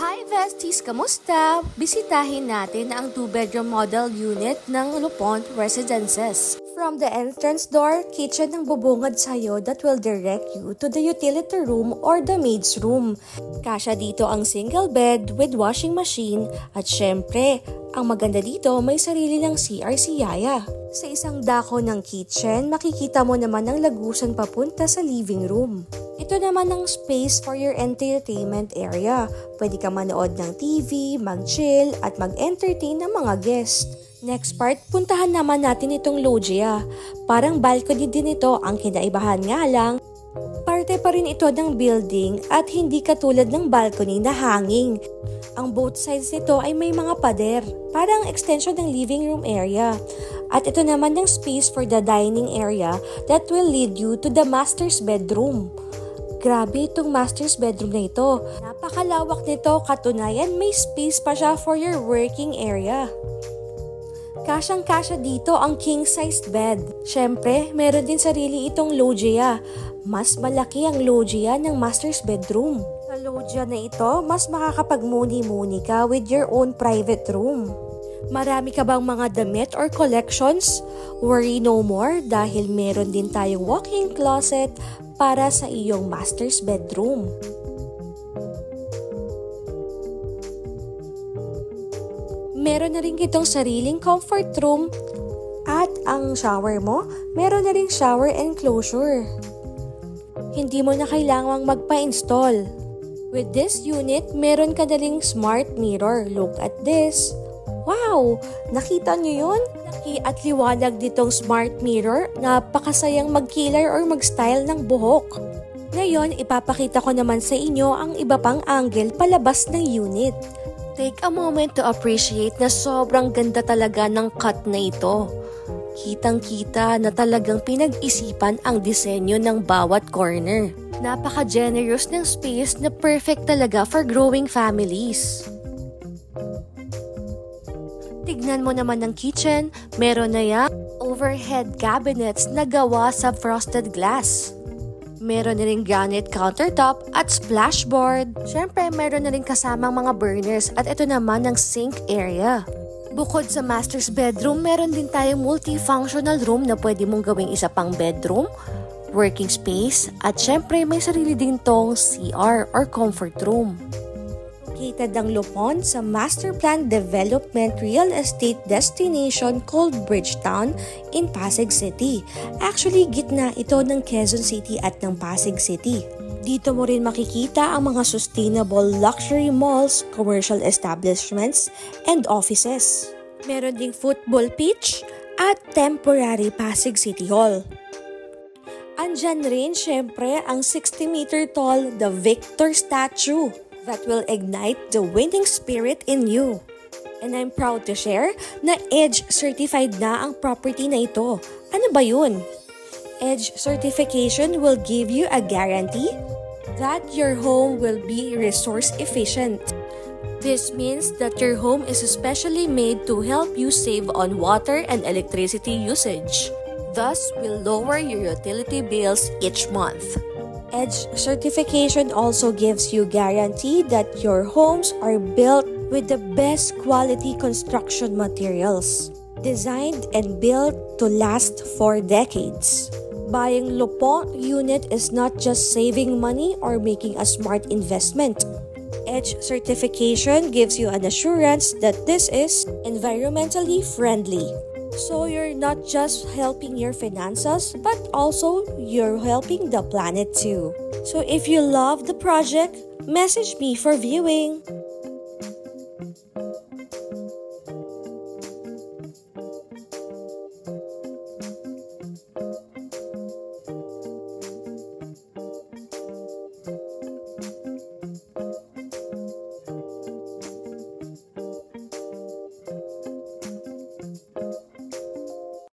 Hi Vesties! Kamusta? Bisitahin natin ang 2-bedroom model unit ng Lupont Residences. From the entrance door, kitchen ang bubungad sa'yo that will direct you to the utility room or the maid's room. Kasya dito ang single bed with washing machine at syempre, ang maganda dito may sarili ng CR si Yaya. Sa isang dako ng kitchen, makikita mo naman ang lagusan papunta sa living room. Ito naman ang space for your entertainment area. Pwede ka manood ng TV, mag-chill at mag-entertain ng mga guest. Next part, puntahan naman natin itong loggia. Parang balcony din ito, ang kinaibahan nga lang. Parte pa rin ito ng building at hindi katulad ng balcony na hanging. Ang both sides nito ay may mga pader, parang extension ng living room area. At ito naman ang space for the dining area that will lead you to the master's bedroom. Grabe itong master's bedroom na ito. Napakalawak nito, katunayan may space pa siya for your working area. Kasyang-kasya dito ang king-sized bed. Syempre, meron din sarili itong loggia. Mas malaki ang loggia ng master's bedroom. Sa loggia na ito, mas makakapagmuni-muni ka with your own private room. Marami ka bang mga damit or collections? Worry no more dahil meron din tayong walk-in closet para sa iyong master's bedroom. Meron na rin itong sariling comfort room at ang shower mo, meron na ring shower enclosure. Hindi mo na kailangang magpa-install. With this unit, meron ka na ring smart mirror. Look at this. Wow! Nakita niyo yun? Laki at liwanag ditong smart mirror. Napakasayang mag-kilay or mag-style ng buhok. Ngayon, ipapakita ko naman sa inyo ang iba pang angle palabas ng unit. Take a moment to appreciate na sobrang ganda talaga ng cut na ito. Kitang-kita na talagang pinag-isipan ang disenyo ng bawat corner. Napaka-generous ng space na perfect talaga for growing families. Tignan mo naman ng kitchen, meron na yung overhead cabinets na gawa sa frosted glass. Meron na rin granite countertop at splashboard. Siyempre, meron na rin kasamang mga burners at ito naman ang sink area. Bukod sa master's bedroom, meron din tayong multifunctional room na pwede mong gawing isa pang bedroom, working space, at siyempre may sarili din tong CR or comfort room. Located ang Lupont sa Master Plan Development Real Estate Destination called Bridgetown in Pasig City. Actually, gitna ito ng Quezon City at ng Pasig City. Dito mo rin makikita ang mga sustainable luxury malls, commercial establishments, and offices. Meron ding football pitch at temporary Pasig City Hall. Andyan rin syempre ang 60-meter tall The Victor statue that will ignite the winning spirit in you. And I'm proud to share na EDGE certified na ang property na ito. Ano ba yun? EDGE certification will give you a guarantee that your home will be resource efficient. This means that your home is especially made to help you save on water and electricity usage. Thus, will lower your utility bills each month. EDGE certification also gives you guarantee that your homes are built with the best quality construction materials, designed and built to last for decades. Buying Lupont unit is not just saving money or making a smart investment. EDGE certification gives you an assurance that this is environmentally friendly. So you're not just helping your finances, but also you're helping the planet too. So if you love the project, message me for viewing.